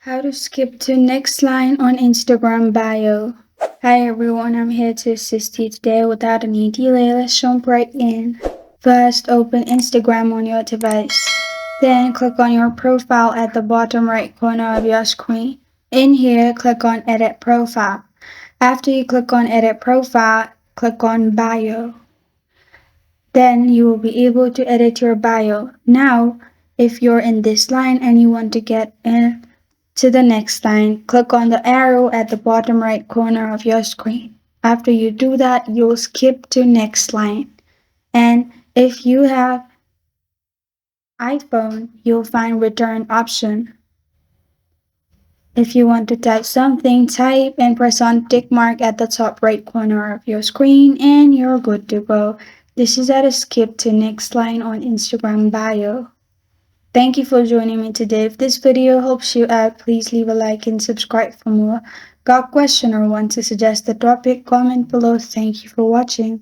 How to skip to next line on Instagram bio. Hi everyone, I'm here to assist you today without any delay. Let's jump right in. First, open Instagram on your device. Then click on your profile at the bottom right corner of your screen. In here, click on Edit Profile. After you click on Edit Profile, click on Bio. Then you will be able to edit your bio. Now, if you're in this line and you want to get in to the next line, click on the arrow at the bottom right corner of your screen. After you do that, you'll skip to next line. And if you have iPhone, you'll find return option. If you want to type something, type and press on tick mark at the top right corner of your screen and you're good to go. This is how to skip to next line on Instagram bio. Thank you for joining me today. If this video helps you out, please leave a like and subscribe for more. Got a question or want to suggest a topic? Comment below. Thank you for watching.